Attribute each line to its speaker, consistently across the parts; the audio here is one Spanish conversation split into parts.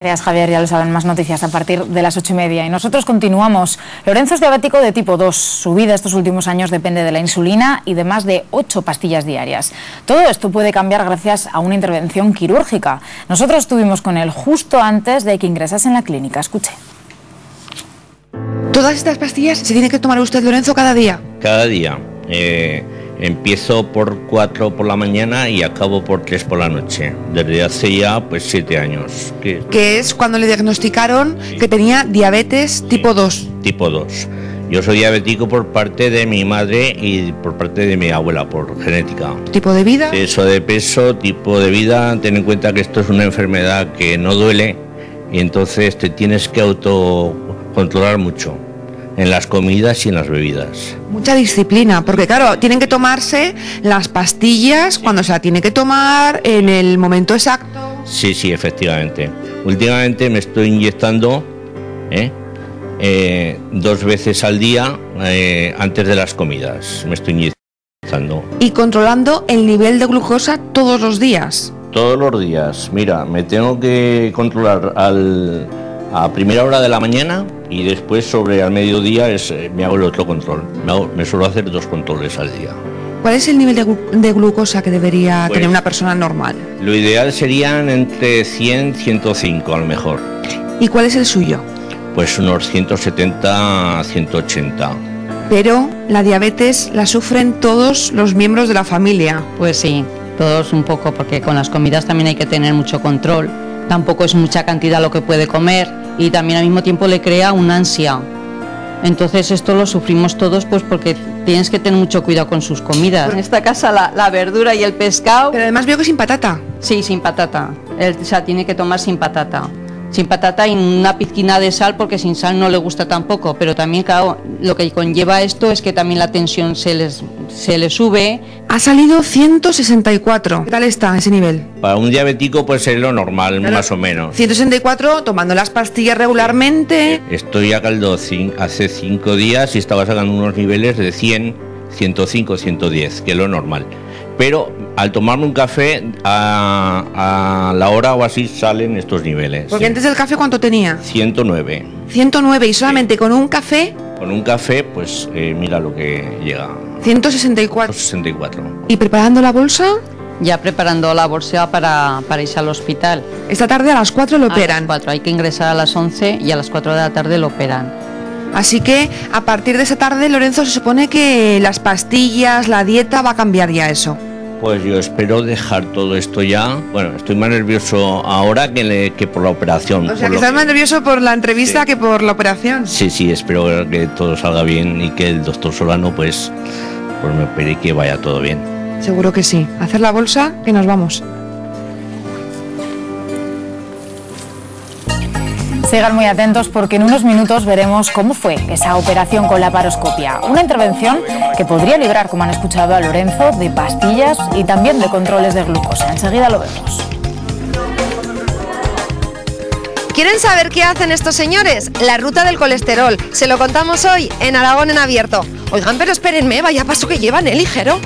Speaker 1: Gracias, Javier, ya lo saben, más noticias a partir de las 8:30. Y nosotros continuamos. Lorenzo es diabético de tipo 2. Su vida estos últimos años depende de la insulina y de más de 8 pastillas diarias. Todo esto puede cambiar gracias a una intervención quirúrgica. Nosotros estuvimos con él justo antes de que ingresase en la clínica. Escuche.
Speaker 2: ¿Todas estas pastillas se tiene que tomar usted, Lorenzo, cada día?
Speaker 3: Cada día. Empiezo por 4 por la mañana y acabo por 3 por la noche. Desde hace ya 7 años.
Speaker 2: Que es cuando le diagnosticaron que tenía diabetes tipo 2.
Speaker 3: Tipo 2. Yo soy diabético por parte de mi madre y por parte de mi abuela, por genética.
Speaker 2: ¿Tipo de vida?
Speaker 3: Eso de peso, tipo de vida. Ten en cuenta que esto es una enfermedad que no duele y entonces te tienes que autocontrolar mucho en las comidas y en las bebidas.
Speaker 2: Mucha disciplina, porque claro, tienen que tomarse las pastillas cuando se la tiene que tomar, en el momento exacto.
Speaker 3: Sí, efectivamente. Últimamente me estoy inyectando 2 veces al día antes de las comidas. Me estoy inyectando.
Speaker 2: Y controlando el nivel de glucosa todos los días.
Speaker 3: Todos los días. Mira, me tengo que controlar a primera hora de la mañana y después sobre al mediodía me hago el otro control. Me suelo hacer 2 controles al día.
Speaker 2: ¿Cuál es el nivel de glucosa que debería tener una persona normal?
Speaker 3: Lo ideal serían entre 100 y 105 a lo mejor.
Speaker 2: ¿Y cuál es el suyo?
Speaker 3: Pues unos 170 a 180.
Speaker 2: Pero la diabetes la sufren todos los miembros de la familia.
Speaker 4: Pues sí, todos un poco, porque con las comidas también hay que tener mucho control. Tampoco es mucha cantidad lo que puede comer y también al mismo tiempo le crea una ansia. Entonces esto lo sufrimos todos pues porque tienes que tener mucho cuidado con sus comidas. En esta casa la verdura y el pescado...
Speaker 2: Pero además veo que sin patata.
Speaker 4: Sí, sin patata. O sea, tiene que tomar sin patata. Sin patata y una pizquina de sal porque sin sal no le gusta tampoco. Pero también, claro, lo que conlleva esto es que también la tensión se le sube.
Speaker 2: Ha salido 164. ¿Qué tal está ese nivel?
Speaker 3: Para un diabético pues es lo normal, más o menos.
Speaker 2: 164, tomando las pastillas regularmente.
Speaker 3: Estoy a caldo hace 5 días y estaba sacando unos niveles de 100, 105, 110, que es lo normal. Pero al tomarme un café, a la hora o así salen estos niveles.
Speaker 2: Porque antes del café, ¿cuánto tenía?
Speaker 3: 109.
Speaker 2: 109 y solamente con un café.
Speaker 3: Con un café, pues mira lo que llega.
Speaker 2: 164.
Speaker 3: 164.
Speaker 2: ¿Y preparando la bolsa?
Speaker 4: Ya preparando la bolsa para irse al hospital.
Speaker 2: Esta tarde a las 4 lo operan.
Speaker 4: A las 4, hay que ingresar a las 11 y a las 4 de la tarde lo operan.
Speaker 2: Así que a partir de esa tarde, Lorenzo, se supone que las pastillas, la dieta va a cambiar ya eso.
Speaker 3: Pues yo espero dejar todo esto ya. Bueno, estoy más nervioso ahora que por la operación.
Speaker 2: O sea, que estás más nervioso por la entrevista que por la operación.
Speaker 3: Sí, espero que todo salga bien y que el doctor Solano pues me opere y que vaya todo bien.
Speaker 2: Seguro que sí. Hacer la bolsa, que nos vamos.
Speaker 1: Sigan muy atentos porque en unos minutos veremos cómo fue esa operación con la laparoscopia. Una intervención que podría librar, como han escuchado a Lorenzo, de pastillas y también de controles de glucosa. Enseguida lo vemos.
Speaker 5: ¿Quieren saber qué hacen estos señores? La ruta del colesterol. Se lo contamos hoy en Aragón en Abierto. Oigan, pero espérenme, vaya paso que llevan, ligero.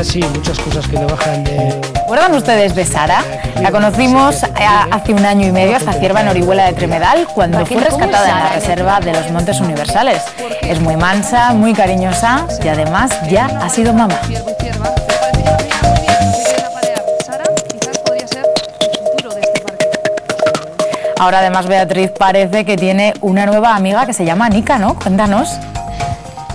Speaker 6: Sí, muchas cosas que le bajan de...
Speaker 1: ¿Recuerdan ustedes de Sara? La conocimos hace 1 año y medio, esta cierva en Orihuela de Tremedal, cuando fue rescatada en la reserva de los Montes Universales. Es muy mansa, muy cariñosa y además ya ha sido mamá. Ahora además Beatriz parece que tiene una nueva amiga que se llama Nika, ¿no? Cuéntanos.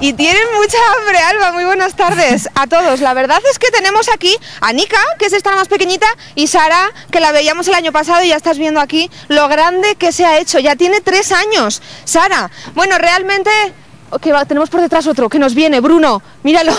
Speaker 5: Y tienen mucha hambre, Alba. Muy buenas tardes a todos. La verdad es que tenemos aquí a Nika, que es esta más pequeñita, y Sara, que la veíamos el año pasado y ya estás viendo aquí lo grande que se ha hecho. Ya tiene 3 años. Sara, bueno, realmente... tenemos por detrás otro que nos viene, Bruno, míralo,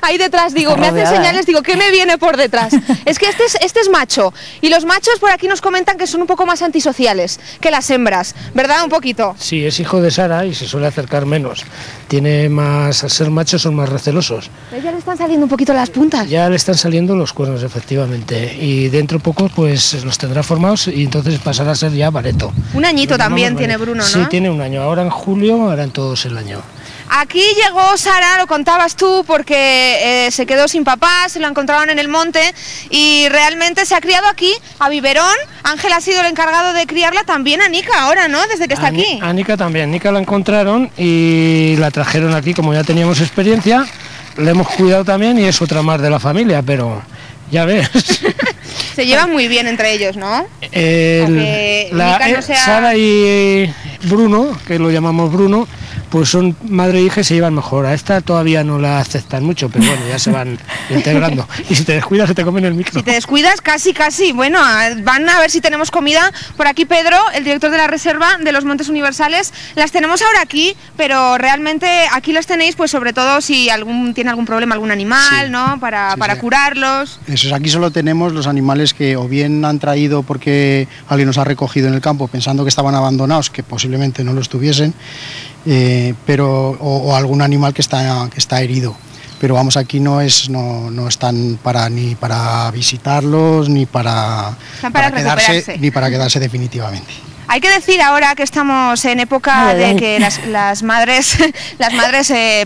Speaker 5: ahí detrás, digo, me hacen señales, digo, ¿qué me viene por detrás? Es que este es macho, y los machos por aquí nos comentan que son un poco más antisociales que las hembras, ¿verdad? Un poquito.
Speaker 6: Sí, es hijo de Sara y se suele acercar menos, tiene más, al ser machos son más recelosos.
Speaker 5: ¿Pero ya le están saliendo un poquito las puntas?
Speaker 6: Ya le están saliendo los cuernos, efectivamente, y dentro poco pues los tendrá formados y entonces pasará a ser ya bareto.
Speaker 5: 1 añito también tiene Bruno, ¿no?
Speaker 6: Sí, tiene 1 año, ahora en julio harán todos el año.
Speaker 5: Aquí llegó Sara, lo contabas tú, porque se quedó sin papá, se lo encontraron en el monte y realmente se ha criado aquí, a biberón. Ángel ha sido el encargado de criarla, también a Nika ahora, ¿no? Desde que está aquí.
Speaker 6: A Nika también. Nika la encontraron y la trajeron aquí, como ya teníamos experiencia, la hemos cuidado también y es otra más de la familia, pero ya ves.
Speaker 5: Se llevan muy bien entre ellos, ¿no?
Speaker 6: Sara y Bruno, que lo llamamos Bruno, pues son madre e hija y se llevan mejor. A esta todavía no la aceptan mucho, pero bueno, ya se van integrando. Y si te descuidas se te comen el micro.
Speaker 5: Si te descuidas, casi. Bueno, van a ver si tenemos comida. Por aquí Pedro, el director de la reserva de los Montes Universales. Las tenemos ahora aquí, pero realmente aquí las tenéis, pues sobre todo si tiene algún problema algún animal, sí, ¿no? Para curarlos.
Speaker 7: Eso es, aquí solo tenemos los animales que o bien han traído porque alguien los ha recogido en el campo pensando que estaban abandonados, que posiblemente no lo estuviesen, o algún animal que está herido. Pero vamos, aquí no están ni para visitarlos ni para quedarse definitivamente.
Speaker 5: Hay que decir ahora que estamos en época de que las madres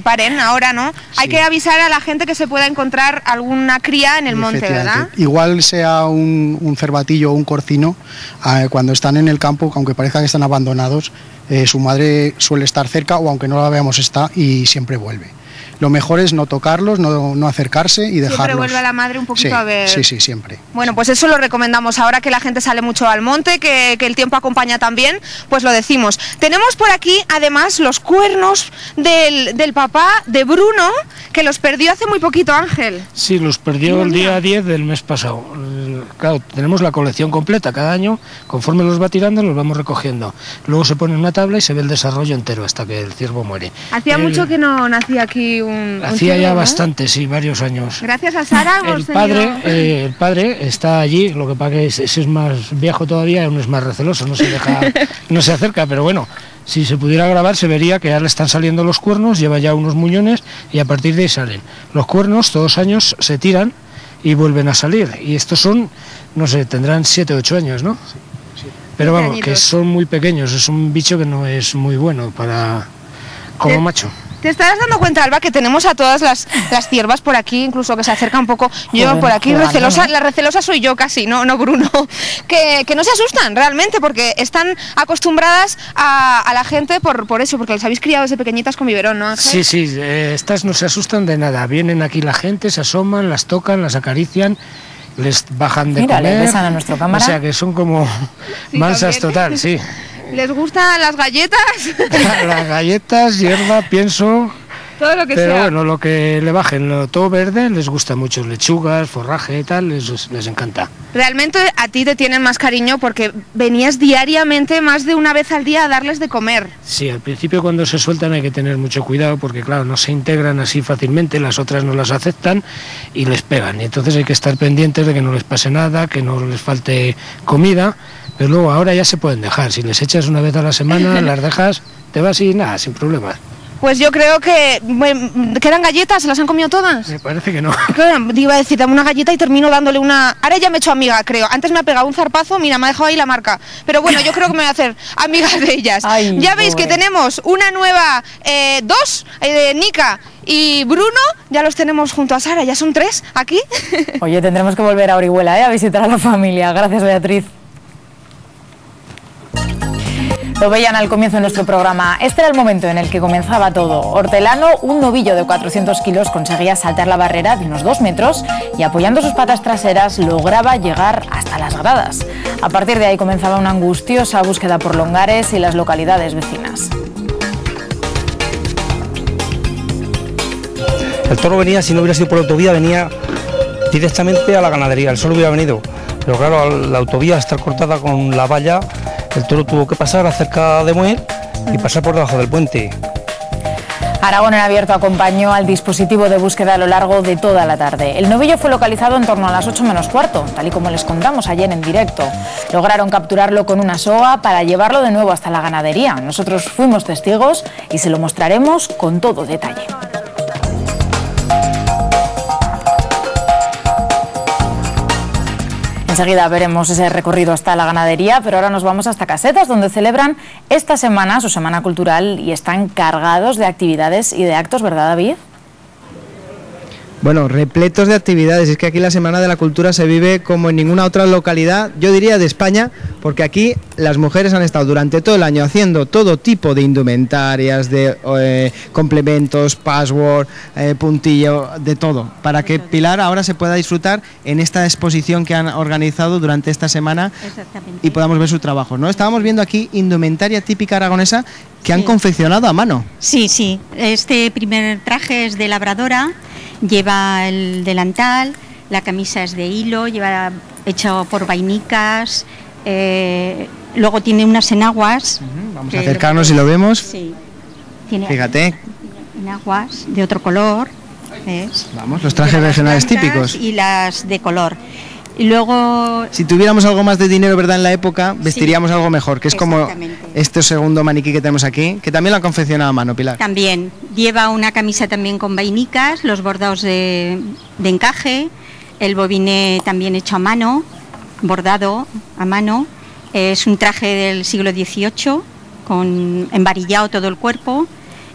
Speaker 5: paren ahora, ¿no? Sí. Hay que avisar a la gente que se pueda encontrar alguna cría en el monte, ¿verdad?
Speaker 7: Igual sea un cervatillo o un corcino, cuando están en el campo, aunque parezca que están abandonados, su madre suele estar cerca o aunque no la veamos está y siempre vuelve. Lo mejor es no tocarlos, no acercarse y dejarlos.
Speaker 5: Siempre vuelve a la madre un poquito a ver.
Speaker 7: Sí, siempre.
Speaker 5: Bueno, pues eso lo recomendamos. Ahora que la gente sale mucho al monte, que el tiempo acompaña también, pues lo decimos. Tenemos por aquí, además, los cuernos del papá de Bruno, que los perdió hace muy poquito, Ángel.
Speaker 6: Sí, los perdió el día 10 del mes pasado. Claro, tenemos la colección completa cada año. Conforme los va tirando, los vamos recogiendo. Luego se pone en una tabla y se ve el desarrollo entero hasta que el ciervo muere.
Speaker 5: Hacía mucho que no nacía aquí
Speaker 6: Hacía ya bastante, sí, varios años.
Speaker 5: Gracias a Sara hemos
Speaker 6: el padre está allí, lo que pasa que ese es más viejo todavía, uno es más receloso, no se acerca, pero bueno, si se pudiera grabar se vería que ya le están saliendo los cuernos, lleva ya unos muñones y a partir de ahí salen. Los cuernos todos los años se tiran y vuelven a salir, y estos son, no sé, tendrán 7 o 8 años, ¿no? Sí. Pero vamos, que son muy pequeños, es un bicho que no es muy bueno como macho.
Speaker 5: ¿Te estarás dando cuenta, Alba, que tenemos a todas las ciervas por aquí, incluso que se acerca un poco? Yo por aquí, recelosa, la recelosa soy yo casi, no Bruno. Que no se asustan realmente, porque están acostumbradas a la gente por eso, porque les habéis criado desde pequeñitas con biberón, ¿no, Ángel?
Speaker 6: Sí, estas no se asustan de nada. Vienen aquí la gente, se asoman, las tocan, las acarician, les bajan de comer.
Speaker 1: Les besan a nuestro cámara.
Speaker 6: O sea, que son como mansas total, sí.
Speaker 5: ¿Les gustan las galletas?
Speaker 6: Las galletas, hierba, pienso.
Speaker 5: Todo lo que
Speaker 6: pero
Speaker 5: sea.
Speaker 6: Bueno, lo que le bajen, todo verde, les gusta mucho. Lechugas, forraje y tal, les encanta.
Speaker 5: Realmente a ti te tienen más cariño porque venías diariamente, más de una vez al día, a darles de comer.
Speaker 6: Sí, al principio cuando se sueltan hay que tener mucho cuidado porque, claro, no se integran así fácilmente, las otras no las aceptan y les pegan. Y entonces hay que estar pendientes de que no les pase nada, que no les falte comida. Pero luego ahora ya se pueden dejar, si les echas una vez a la semana, las dejas, te vas y nada, sin problemas.
Speaker 5: Pues yo creo que quedan galletas, ¿se las han comido todas?
Speaker 6: Me parece que no.
Speaker 5: Claro, iba a decir, dame una galleta y termino dándole una... Ahora ya me he hecho amiga, creo. Antes me ha pegado un zarpazo, mira, me ha dejado ahí la marca. Pero bueno, yo creo que me voy a hacer amiga de ellas.
Speaker 1: Ay,
Speaker 5: ya veis que tenemos una nueva, dos, Nika y Bruno, ya los tenemos junto a Sara, ya son 3 aquí.
Speaker 1: Oye, tendremos que volver a Orihuela, a visitar a la familia. Gracias, Beatriz. Lo veían al comienzo de nuestro programa. Este era el momento en el que comenzaba todo. Hortelano, un novillo de 400 kilos, conseguía saltar la barrera de unos 2 metros y apoyando sus patas traseras lograba llegar hasta las gradas. A partir de ahí comenzaba una angustiosa búsqueda por Longares y las localidades vecinas.
Speaker 8: El toro venía, si no hubiera sido por la autovía, venía directamente a la ganadería, el sol hubiera venido. Pero claro, la autovía estar cortada con la valla, el toro tuvo que pasar cerca de Muel y pasar por debajo del puente.
Speaker 1: Aragón en Abierto acompañó al dispositivo de búsqueda a lo largo de toda la tarde. El novillo fue localizado en torno a las 8 menos cuarto, tal y como les contamos ayer en directo. Lograron capturarlo con una soga para llevarlo de nuevo hasta la ganadería. Nosotros fuimos testigos y se lo mostraremos con todo detalle. Enseguida veremos ese recorrido hasta la ganadería, pero ahora nos vamos hasta Casetas, donde celebran esta semana su Semana Cultural y están cargados de actividades y de actos, ¿verdad, David?
Speaker 9: Bueno, repletos de actividades. Es que aquí la Semana de la Cultura se vive como en ninguna otra localidad, yo diría de España, porque aquí las mujeres han estado durante todo el año haciendo todo tipo de indumentarias, de complementos, password, puntillo, de todo, para que Pilar ahora se pueda disfrutar en esta exposición que han organizado durante esta semana y podamos ver su trabajo, ¿no? Estábamos viendo aquí indumentaria típica aragonesa que han confeccionado a mano.
Speaker 10: Sí, sí. Este primer traje es de labradora. Lleva el delantal, la camisa es de hilo, lleva hecho por vainicas, luego tiene unas enaguas.
Speaker 9: Vamos a acercarnos y lo vemos.
Speaker 10: Sí. Tiene
Speaker 9: Fíjate.
Speaker 10: Enaguas de otro color. ¿Ves?
Speaker 9: Vamos, los trajes regionales típicos.
Speaker 10: Y las de color. Y luego...
Speaker 9: Si tuviéramos algo más de dinero, ¿verdad?, en la época, vestiríamos algo mejor, que es como este segundo maniquí que tenemos aquí, que también lo han confeccionado a mano, Pilar.
Speaker 10: También. Lleva una camisa también con vainicas, los bordados de encaje, el bobiné también hecho a mano, bordado a mano. Es un traje del siglo XVIII, con embarillado todo el cuerpo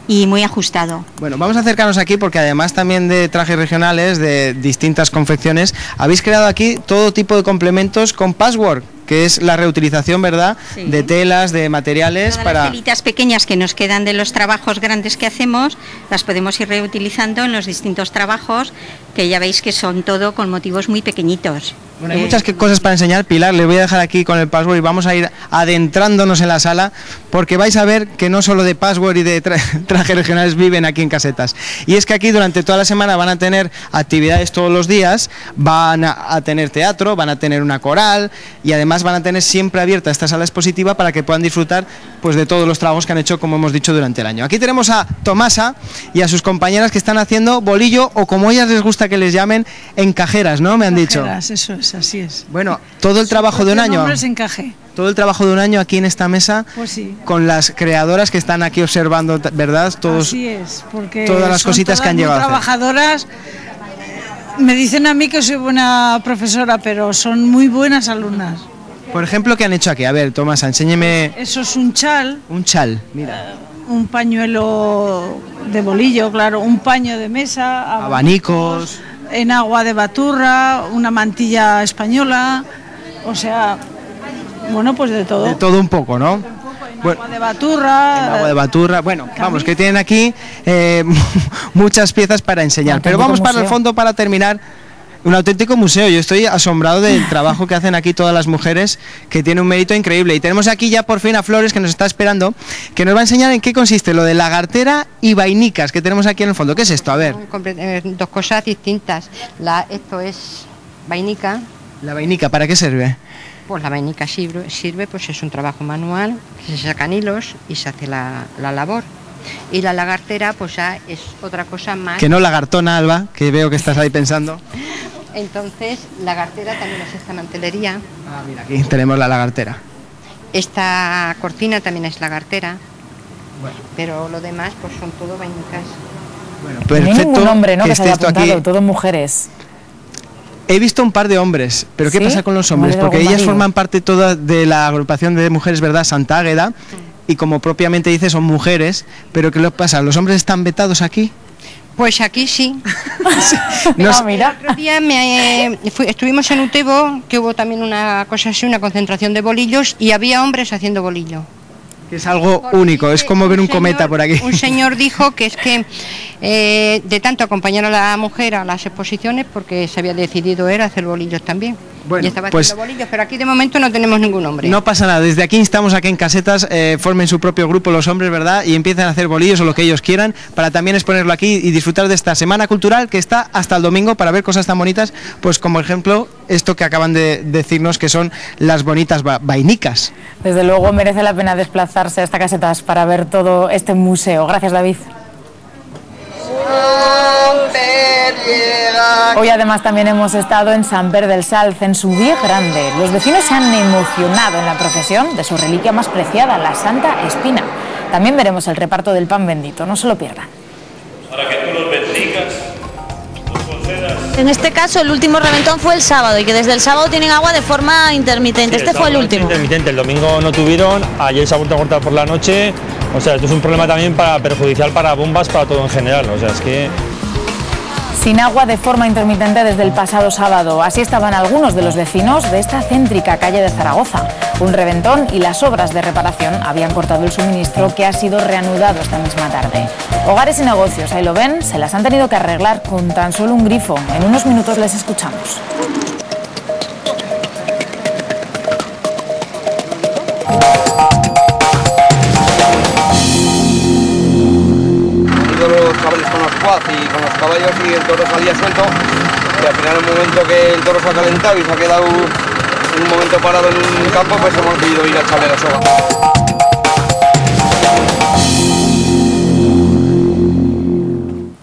Speaker 10: y muy ajustado.
Speaker 9: Bueno, vamos a acercarnos aquí porque además también de trajes regionales, de distintas confecciones, habéis creado aquí todo tipo de complementos con password, que es la reutilización, ¿verdad?, sí, de telas, de materiales.
Speaker 10: Todas las telitas pequeñas que nos quedan de los trabajos grandes que hacemos, las podemos ir reutilizando en los distintos trabajos, que ya veis que son todo con motivos muy pequeñitos.
Speaker 9: Bueno, hay muchas cosas para enseñar, Pilar, le voy a dejar aquí con el password y vamos a ir adentrándonos en la sala, porque vais a ver que no solo de password y de trajes regionales viven aquí en Casetas. Y es que aquí durante toda la semana van a tener actividades todos los días, van a tener teatro, van a tener una coral y además van a tener siempre abierta esta sala expositiva para que puedan disfrutar pues de todos los trabajos que han hecho, como hemos dicho, durante el año. Aquí tenemos a Tomasa y a sus compañeras que están haciendo bolillo, o como ellas les gusta que les llamen, encajeras, ¿no? Me han dicho.
Speaker 11: Eso es, así es.
Speaker 9: Bueno, todo el trabajo de un año.
Speaker 11: Encaje.
Speaker 9: Todo el trabajo de un año aquí en esta mesa,
Speaker 11: pues sí,
Speaker 9: con las creadoras que están aquí observando, ¿verdad? Todos,
Speaker 11: así es, porque
Speaker 9: todas las cositas que han llevado.
Speaker 11: Trabajadoras. Me dicen a mí que soy buena profesora, pero son muy buenas alumnas.
Speaker 9: Por ejemplo, ¿qué han hecho aquí? A ver, Tomasa, enséñeme.
Speaker 11: Eso es un chal.
Speaker 9: Un chal, mira.
Speaker 11: Un pañuelo de bolillo, claro, un paño de mesa.
Speaker 9: Abanicos.
Speaker 11: En agua de baturra, una mantilla española, o sea, bueno, pues de todo.
Speaker 9: De todo un poco, ¿no?
Speaker 11: En agua de baturra.
Speaker 9: En agua de baturra. Bueno, vamos, que tienen aquí muchas piezas para enseñar. Pero vamos para el fondo para terminar. Un auténtico museo. Yo estoy asombrado del trabajo que hacen aquí todas las mujeres, que tiene un mérito increíble. Y tenemos aquí ya por fin a Flores, que nos está esperando, que nos va a enseñar en qué consiste lo de lagartera y vainicas que tenemos aquí en el fondo. ¿Qué es esto? A ver.
Speaker 12: Dos cosas distintas. Esto es vainica.
Speaker 9: ¿La vainica para qué sirve?
Speaker 12: Pues la vainica sirve, pues es un trabajo manual, se sacan hilos y se hace la labor. Y la lagartera pues ya es otra cosa más.
Speaker 9: Que no lagartona, Alba, que veo que estás ahí pensando.
Speaker 12: Entonces, lagartera también es esta mantelería.
Speaker 9: Ah, mira, aquí tenemos la lagartera.
Speaker 12: Esta cortina también es lagartera. Bueno. Pero lo demás pues son todo vainicas.
Speaker 9: Bueno, perfecto.
Speaker 1: No hay ningún hombre, ¿no?, que se haya apuntado,
Speaker 9: aquí.
Speaker 1: todo mujeres.
Speaker 9: He visto un par de hombres, pero ¿qué pasa con los hombres? Porque ellas forman parte toda de la agrupación de mujeres, ¿verdad?, Santa Águeda, y como propiamente dice son mujeres, pero ¿qué les pasa? ¿Los hombres están vetados aquí?
Speaker 12: Pues aquí sí.
Speaker 1: Mira.
Speaker 12: El otro día estuvimos en Utebo, que hubo también una cosa así, una concentración de bolillos, y había hombres haciendo bolillo.
Speaker 9: Que es algo único, es como ver un cometa por aquí.
Speaker 12: Un señor dijo que es que de tanto acompañar a la mujer a las exposiciones, porque se había decidido era hacer bolillos también.
Speaker 9: Bueno,
Speaker 12: y estaba haciendo bolillos, pero aquí de momento no tenemos ningún hombre.
Speaker 9: No pasa nada, desde aquí estamos aquí en Casetas, formen su propio grupo los hombres, ¿verdad? Y empiezan a hacer bolillos o lo que ellos quieran, para también exponerlo aquí y disfrutar de esta semana cultural que está hasta el domingo para ver cosas tan bonitas, pues como ejemplo esto que acaban de decirnos, que son las bonitas vainicas.
Speaker 1: Desde luego merece la pena desplazarse hasta Casetas para ver todo este museo. Gracias, David. Hoy además también hemos estado en Sant Pere del Salz, en su día grande. Los vecinos se han emocionado en la procesión de su reliquia más preciada, la Santa Espina. También veremos el reparto del pan bendito, no se lo pierdan.
Speaker 13: Para que tú los bendigas, los concedas En este caso el último reventón fue el sábado y que desde el sábado tienen agua de forma intermitente.
Speaker 14: Sí,
Speaker 13: Este fue el último.
Speaker 14: Intermitente, el domingo no tuvieron, ayer se ha vuelto a cortar por la noche, o sea, esto es un problema también perjudicial para bombas, para todo en general, o sea, es que...
Speaker 1: Sin agua de forma intermitente desde el pasado sábado. Así estaban algunos de los vecinos de esta céntrica calle de Zaragoza. Un reventón y las obras de reparación habían cortado el suministro, que ha sido reanudado esta misma tarde. Hogares y negocios, ahí lo ven, se las han tenido que arreglar con tan solo un grifo. En unos minutos les escuchamos.
Speaker 15: Los cables con los quads y con los caballos y el toro salía suelto, y al final en el momento que el toro se ha calentado y se ha quedado en un momento parado en un campo, pues hemos decidido ir a echarle la soga.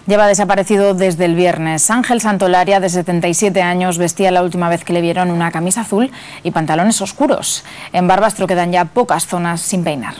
Speaker 1: Lleva desaparecido desde el viernes. Ángel Santolaria, de 77 años, vestía la última vez que le vieron una camisa azul y pantalones oscuros. En Barbastro quedan ya pocas zonas sin peinar.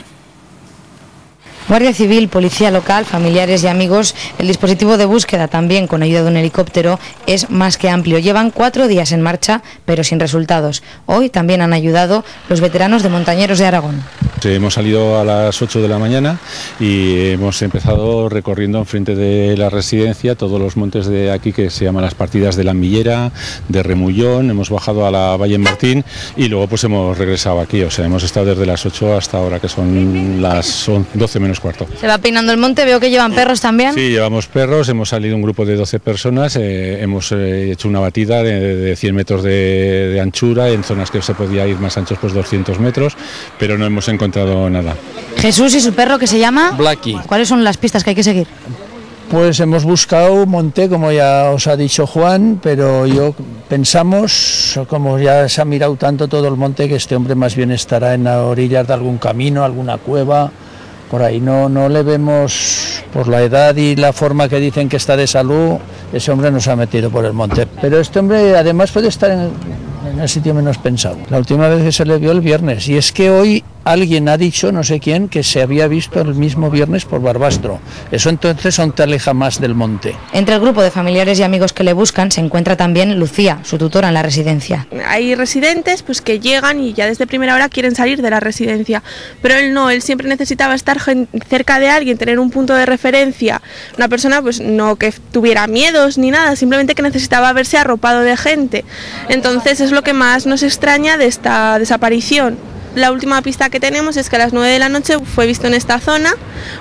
Speaker 16: Guardia Civil, Policía Local, familiares y amigos, el dispositivo de búsqueda, también con ayuda de un helicóptero, es más que amplio. Llevan 4 días en marcha, pero sin resultados. Hoy también han ayudado los veteranos de Montañeros de Aragón.
Speaker 17: Hemos salido a las 8 de la mañana y hemos empezado recorriendo enfrente de la residencia todos los montes de aquí que se llaman las partidas de La Millera, de Remullón, hemos bajado a la Valle Martín y luego pues hemos regresado aquí, o sea, hemos estado desde las 8 hasta ahora que son las 12 menos cuarto.
Speaker 16: Se va peinando el monte, veo que llevan perros también.
Speaker 17: Sí, llevamos perros, hemos salido un grupo de 12 personas, hemos hecho una batida de 100 metros de anchura, en zonas que se podía ir más anchos pues 200 metros, pero no hemos encontrado nada.
Speaker 16: Jesús y su perro, que se llama
Speaker 18: Blacky.
Speaker 16: ¿Cuáles son las pistas que hay que seguir?
Speaker 18: Pues hemos buscado un monte, como ya os ha dicho Juan, pero pensamos, como ya se ha mirado tanto todo el monte, que este hombre más bien estará en las orillas de algún camino, alguna cueva, por ahí. No le vemos, por la edad y la forma que dicen que está de salud, ese hombre nos ha metido por el monte. Pero este hombre además puede estar en el sitio menos pensado. La última vez que se le vio el viernes, y es que hoy alguien ha dicho, no sé quién, que se había visto el mismo viernes por Barbastro. Eso entonces aún te aleja más del monte.
Speaker 16: Entre el grupo de familiares y amigos que le buscan se encuentra también Lucía, su tutora en la residencia.
Speaker 19: Hay residentes pues que llegan y ya desde primera hora quieren salir de la residencia, pero él no, él siempre necesitaba estar cerca de alguien, tener un punto de referencia, una persona pues no que tuviera miedos ni nada, simplemente que necesitaba verse arropado de gente. Entonces es lo que más nos extraña de esta desaparición. La última pista que tenemos es que a las 9 de la noche fue visto en esta zona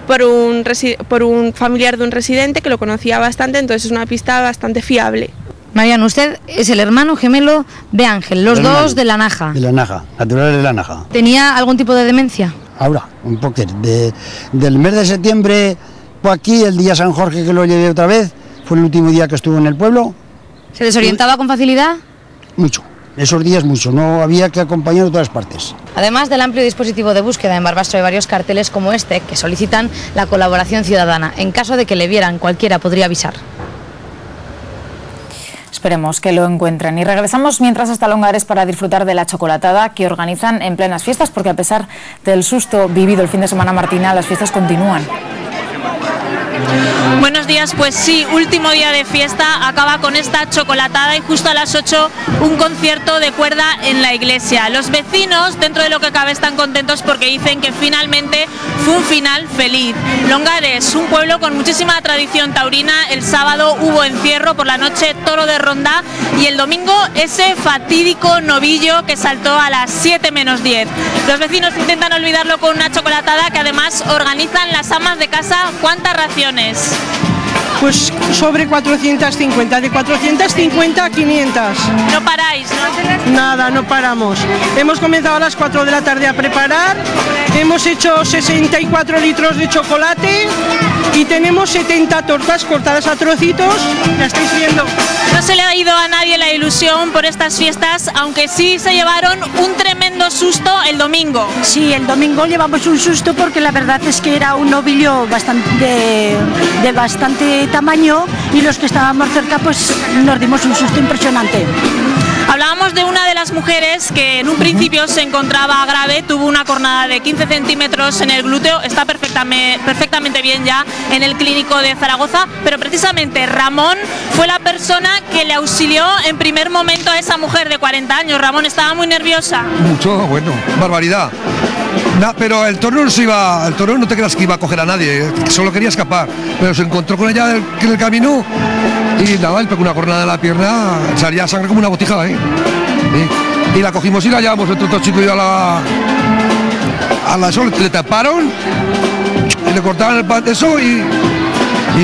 Speaker 19: por un familiar de un residente que lo conocía bastante, entonces es una pista bastante fiable.
Speaker 16: Mariano, usted es el hermano gemelo de Ángel, los dos de La Naja.
Speaker 20: De La Naja, naturales de La Naja.
Speaker 16: ¿Tenía algún tipo de demencia?
Speaker 20: Ahora, un poquito. Del mes de septiembre, fue aquí, el día San Jorge que lo llevé otra vez, fue el último día que estuvo en el pueblo.
Speaker 16: ¿Se desorientaba con facilidad?
Speaker 20: Mucho. Esos días mucho, no había que acompañar a todas partes.
Speaker 16: Además del amplio dispositivo de búsqueda en Barbastro hay varios carteles como este que solicitan la colaboración ciudadana. En caso de que le vieran, cualquiera podría avisar.
Speaker 1: Esperemos que lo encuentren. Y regresamos mientras hasta Longares para disfrutar de la chocolatada que organizan en plenas fiestas, porque a pesar del susto vivido el fin de semana Martina, las fiestas continúan.
Speaker 21: Buenos días, pues sí, último día de fiesta, acaba con esta chocolatada y justo a las 8 un concierto de cuerda en la iglesia. Los vecinos, dentro de lo que cabe, están contentos porque dicen que finalmente fue un final feliz. Longares, un pueblo con muchísima tradición taurina, el sábado hubo encierro, por la noche toro de ronda y el domingo ese fatídico novillo que saltó a las 7 menos 10. Los vecinos intentan olvidarlo con una chocolatada que además organizan las amas de casa. ¿Cuántas raciones?
Speaker 22: Pues sobre 450, de 450 a 500.
Speaker 21: ¿No paráis, no?
Speaker 22: Nada, no paramos. Hemos comenzado a las 4 de la tarde a preparar, hemos hecho 64 litros de chocolate y tenemos 70 tortas cortadas a trocitos, ya estáis viendo.
Speaker 21: No se le ha ido a nadie la ilusión por estas fiestas, aunque sí se llevaron un tremendo susto el domingo.
Speaker 23: Sí, el domingo llevamos un susto porque la verdad es que era un novillo de bastante tamaño y los que estábamos cerca pues nos dimos un susto impresionante.
Speaker 21: Hablábamos de una de las mujeres que en un principio se encontraba grave, tuvo una cornada de 15 centímetros en el glúteo, está perfectamente bien ya en el clínico de Zaragoza, pero precisamente Ramón fue la persona que le auxilió en primer momento a esa mujer de 40 años. Ramón, estaba muy nerviosa.
Speaker 2: Mucho, bueno, barbaridad. Pero el toro no te creas que iba a coger a nadie, solo quería escapar, pero se encontró con ella en el camino y nada, él pegó una cornada en la pierna, salía sangre como una botija ahí. Y la cogimos y la llevamos entre otro chico y yo a la sol, le taparon y le cortaban el eso y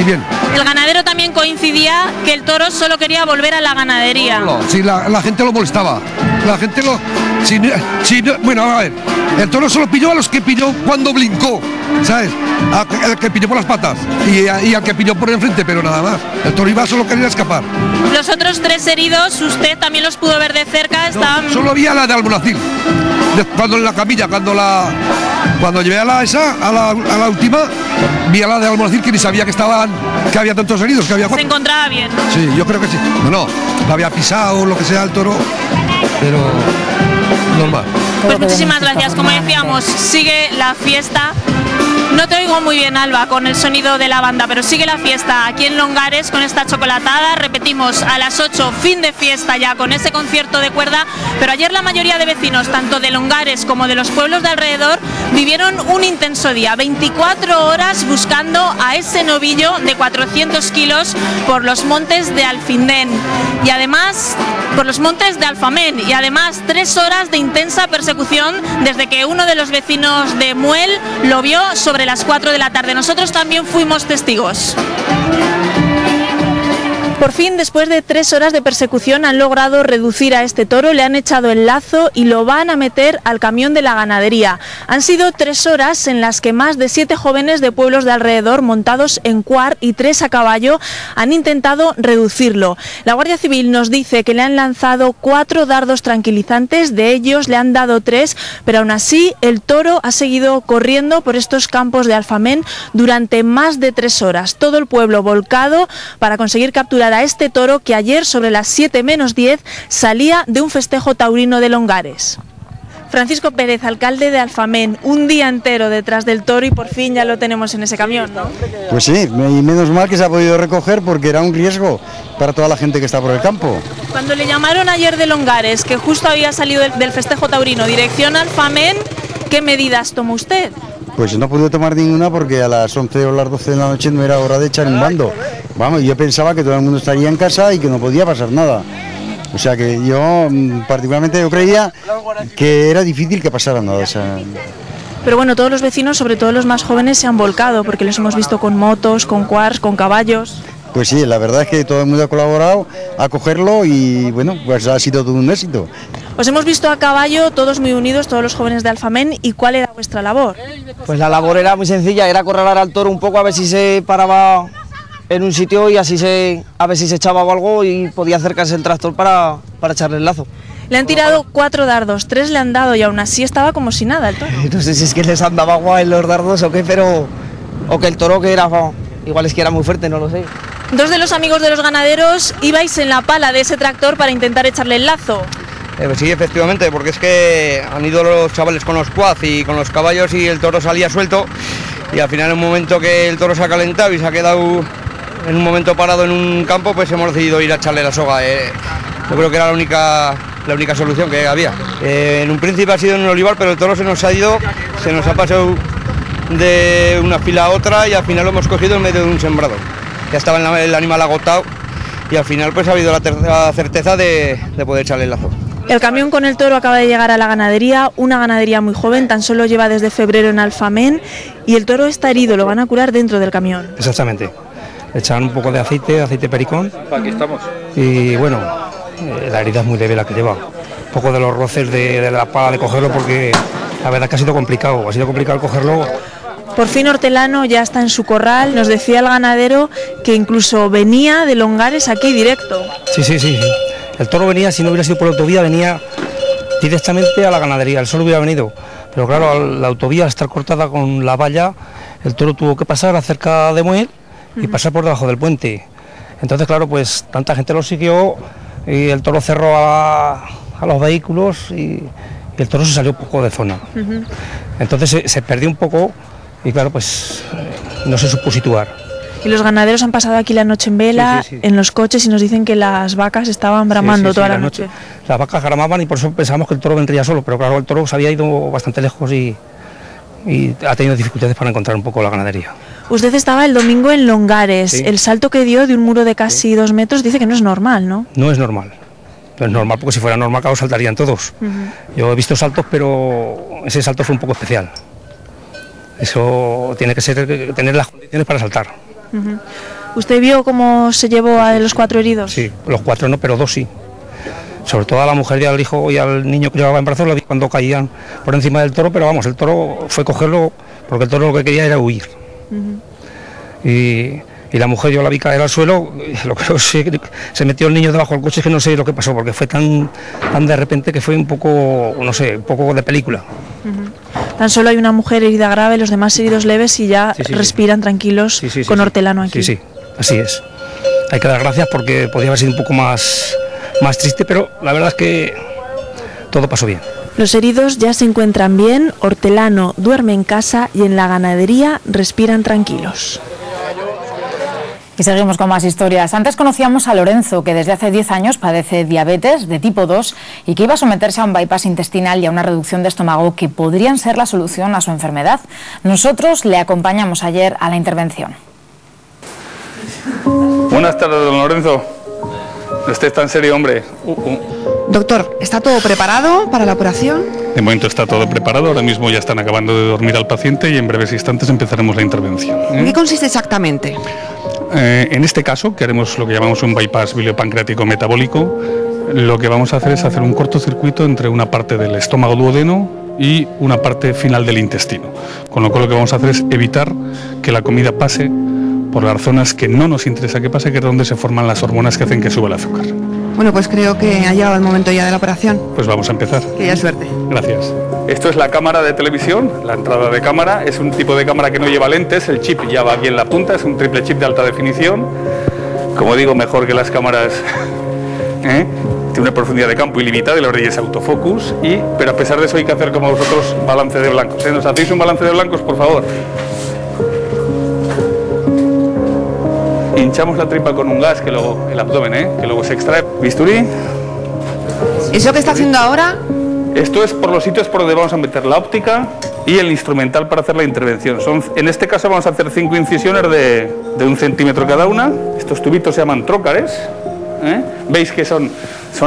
Speaker 2: bien.
Speaker 21: El ganadero también coincidía que el toro solo quería volver a la ganadería.
Speaker 2: Sí, la gente lo molestaba. La gente lo... bueno, a ver, el toro solo pilló a los que pilló cuando brincó, ¿sabes? El que pilló por las patas y al que pilló por enfrente, pero nada más. El toro iba solo quería escapar.
Speaker 21: Los otros 3 heridos, usted también los pudo ver de cerca. Estaban...
Speaker 2: No, solo vi a la de Almonacil. Cuando en la camilla, cuando llevé a la última, vi a la de Almonacil que ni sabía que había tantos heridos, que había 4.
Speaker 21: Se encontraba bien.
Speaker 2: Sí, yo creo que sí. No había pisado lo que sea el toro, pero normal.
Speaker 21: Pues muchísimas gracias. Como decíamos, sigue la fiesta. No te oigo muy bien, Alba, con el sonido de la banda, pero sigue la fiesta aquí en Longares con esta chocolatada. Repetimos, a las 8, fin de fiesta ya con ese concierto de cuerda, pero ayer la mayoría de vecinos, tanto de Longares como de los pueblos de alrededor, vivieron un intenso día, 24 horas buscando a ese novillo de 400 kilos por los montes de Alfindén y además por los montes de Alfamén, y además 3 horas de intensa persecución desde que uno de los vecinos de Muel lo vio sobre las 4 de la tarde. Nosotros también fuimos testigos. Por fin, después de 3 horas de persecución, han logrado reducir a este toro, le han echado el lazo y lo van a meter al camión de la ganadería. Han sido 3 horas en las que más de 7 jóvenes de pueblos de alrededor, montados en cuar y 3 a caballo, han intentado reducirlo. La Guardia Civil nos dice que le han lanzado 4 dardos tranquilizantes, de ellos le han dado 3, pero aún así el toro ha seguido corriendo por estos campos de Alfamén durante más de 3 horas. Todo el pueblo volcado para conseguir capturar a este toro que ayer sobre las 7 menos 10 salía de un festejo taurino de Longares. Francisco Pérez, alcalde de Alfamén, un día entero detrás del toro y por fin ya lo tenemos en ese camión, ¿no?
Speaker 20: Pues sí, y menos mal que se ha podido recoger porque era un riesgo para toda la gente que está por el campo.
Speaker 21: Cuando le llamaron ayer de Longares, que justo había salido del festejo taurino, dirección Alfamén, ¿qué medidas tomó usted?
Speaker 20: Pues no pude tomar ninguna porque a las 11 o las 12 de la noche no era hora de echar un bando. Vamos, yo pensaba que todo el mundo estaría en casa y que no podía pasar nada. O sea que yo, particularmente, yo creía que era difícil que pasara nada.
Speaker 21: Pero bueno, todos los vecinos, sobre todo los más jóvenes, se han volcado porque los hemos visto con motos, con quars, con caballos.
Speaker 20: Pues sí, la verdad es que todo el mundo ha colaborado a cogerlo y bueno, pues ha sido todo un éxito.
Speaker 21: Os hemos visto a caballo, todos muy unidos, todos los jóvenes de Alfamén. ¿Y cuál era vuestra labor?
Speaker 3: Pues la labor era muy sencilla, era acorralar al toro un poco a ver si se paraba en un sitio y así a ver si se echaba o algo y podía acercarse el tractor para echarle el lazo.
Speaker 21: Le han tirado 4 dardos, 3 le han dado y aún así estaba como si nada el toro.
Speaker 3: No sé si es que les han dado agua en los dardos o qué, pero... o que el toro que era... igual es que era muy fuerte, no lo sé.
Speaker 21: 2 de los amigos de los ganaderos ibais en la pala de ese tractor para intentar echarle el lazo.
Speaker 15: Pues sí, efectivamente, porque es que han ido los chavales con los quads y con los caballos y el toro salía suelto y al final en un momento que el toro se ha calentado y se ha quedado en un momento parado en un campo, pues hemos decidido ir a echarle la soga. Yo creo que era la única solución que había. En un principio ha sido en un olivar, pero el toro se nos ha ido, se nos ha pasado de una fila a otra y al final lo hemos cogido en medio de un sembrado. Ya estaba el animal agotado y al final pues ha habido la certeza de poder echarle el lazo.
Speaker 21: El camión con el toro acaba de llegar a la ganadería, una ganadería muy joven, tan solo lleva desde febrero en Alfamén y el toro está herido, lo van a curar dentro del camión.
Speaker 8: Exactamente, echan un poco de aceite pericón.
Speaker 15: Aquí estamos.
Speaker 8: Y bueno, la herida es muy leve la que lleva. Un poco de los roces de la pala de cogerlo porque la verdad que ha sido complicado cogerlo.
Speaker 21: Por fin Hortelano ya está en su corral, nos decía el ganadero que incluso venía de Longares aquí directo.
Speaker 8: Sí. El toro venía, si no hubiera sido por la autovía, venía directamente a la ganadería, el sol hubiera venido. Pero claro, la autovía al estar cortada con la valla, el toro tuvo que pasar cerca de Muel y pasar por debajo del puente. Entonces, claro, pues tanta gente lo siguió, y el toro cerró a los vehículos y el toro se salió un poco de zona. Entonces se perdió un poco y claro, pues no se supo situar.
Speaker 4: Y los ganaderos han pasado aquí la noche en vela, en los coches, y nos dicen que las vacas estaban bramando toda la noche.
Speaker 8: Las vacas bramaban y por eso pensábamos que el toro vendría solo, pero claro, el toro se había ido bastante lejos y ha tenido dificultades para encontrar un poco la ganadería.
Speaker 4: Usted estaba el domingo en Longares. El salto que dio de un muro de casi 2 metros dice que no es normal, ¿no?
Speaker 8: No es normal. No es normal, porque si fuera normal, claro, saltarían todos. Yo he visto saltos, pero ese salto fue un poco especial. Eso tiene que ser, tener las condiciones para saltar.
Speaker 4: ¿Usted vio cómo se llevó a los 4 heridos?
Speaker 8: Sí, los 4 no, pero 2 sí. Sobre todo a la mujer y al hijo y al niño que llevaba en brazos, lo vi cuando caían por encima del toro, pero vamos, el toro fue cogerlo porque el toro lo que quería era huir. Y la mujer yo la vi caer al suelo, lo que no sé, se metió el niño debajo del coche, que no sé lo que pasó, porque fue tan de repente que fue un poco, no sé, un poco de película.
Speaker 4: Tan solo hay una mujer herida grave, los demás heridos leves y ya respiran tranquilos con hortelano aquí.
Speaker 8: Sí, así es. Hay que dar gracias porque podía haber sido un poco más triste, pero la verdad es que todo pasó bien.
Speaker 4: Los heridos ya se encuentran bien, Hortelano duerme en casa y en la ganadería respiran tranquilos.
Speaker 1: Y seguimos con más historias. Antes conocíamos a Lorenzo, que desde hace 10 años padece diabetes de tipo 2 y que iba a someterse a un bypass intestinal y a una reducción de estómago que podrían ser la solución a su enfermedad. Nosotros le acompañamos ayer a la intervención.
Speaker 6: Buenas tardes, don Lorenzo. No estés tan serio, hombre.
Speaker 5: Doctor, ¿está todo preparado para la operación?
Speaker 6: De momento está todo preparado. Ahora mismo ya están acabando de dormir al paciente y en breves instantes empezaremos la intervención.
Speaker 5: ¿En qué consiste exactamente?
Speaker 6: En este caso, que haremos lo que llamamos un bypass biliopancreático metabólico, lo que vamos a hacer es hacer un cortocircuito entre una parte del estómago duodeno y una parte final del intestino. Con lo cual lo que vamos a hacer es evitar que la comida pase por las zonas que no nos interesa que pase, que es donde se forman las hormonas que hacen que suba el azúcar.
Speaker 5: Bueno, pues creo que ha llegado el momento ya de la operación.
Speaker 6: Pues vamos a empezar.
Speaker 5: Que haya suerte.
Speaker 6: Gracias. Esto es la cámara de televisión, la entrada de cámara. Es un tipo de cámara que no lleva lentes, el chip ya va aquí en la punta, es un triple chip de alta definición. Como digo, mejor que las cámaras. Tiene una profundidad de campo ilimitada y la orilla es autofocus. Pero a pesar de eso hay que hacer como vosotros balance de blancos. ¿Nos hacéis un balance de blancos, por favor? Hinchamos la tripa con un gas, que luego el abdomen, que luego se extrae. Bisturí.
Speaker 5: ¿Eso que está haciendo ahora?
Speaker 6: Esto es por los sitios por donde vamos a meter la óptica y el instrumental para hacer la intervención. En este caso vamos a hacer 5 incisiones de 1 centímetro cada una. Estos tubitos se llaman trócares. Veis que son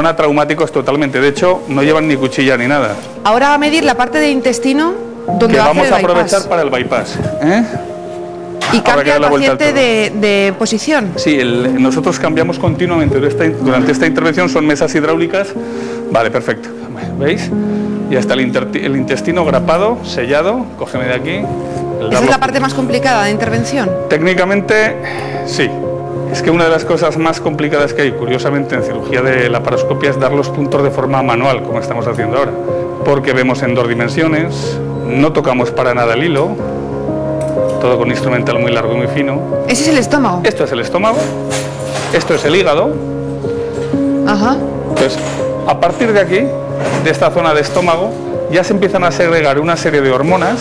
Speaker 6: atraumáticos totalmente. De hecho, no llevan ni cuchilla ni nada.
Speaker 5: Ahora va a medir la parte del intestino donde
Speaker 6: que
Speaker 5: va a
Speaker 6: vamos
Speaker 5: hacer el
Speaker 6: a aprovechar
Speaker 5: bypass.
Speaker 6: para el bypass.
Speaker 5: ¿Y cambia el paciente de posición?
Speaker 6: Sí, nosotros cambiamos continuamente. Durante esta intervención son mesas hidráulicas. Vale, perfecto. ¿Veis? Ya está el intestino grapado, sellado. Cógeme de aquí.
Speaker 5: ¿Esa es la parte más complicada de intervención?
Speaker 6: Técnicamente, sí. Es que una de las cosas más complicadas que hay, curiosamente, en cirugía de laparoscopia es dar los puntos de forma manual, como estamos haciendo ahora. Porque vemos en 2 dimensiones, no tocamos para nada el hilo, todo con instrumental muy largo y muy fino.
Speaker 5: ¿Ese es el estómago?
Speaker 6: Esto es el estómago, esto es el hígado.
Speaker 5: Ajá.
Speaker 6: Entonces, a partir de aquí, de esta zona de estómago, ya se empiezan a segregar una serie de hormonas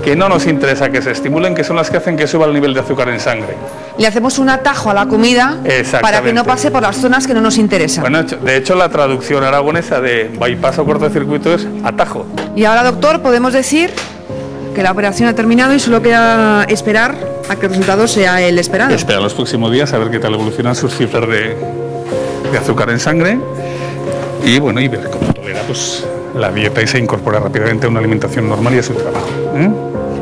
Speaker 6: que no nos interesa que se estimulen, que son las que hacen que suba el nivel de azúcar en sangre.
Speaker 5: Le hacemos un atajo a la comida para que no pase por las zonas que no nos interesan.
Speaker 6: Bueno, de hecho, la traducción aragonesa de bypass o cortocircuito es atajo.
Speaker 5: Y ahora, doctor, podemos decir que la operación ha terminado y solo queda esperar a que el resultado sea el esperado.
Speaker 6: Espera los próximos días a ver qué tal evolucionan sus cifras de azúcar en sangre y bueno, y ver cómo tolera pues la dieta y se incorpora rápidamente a una alimentación normal y a su trabajo.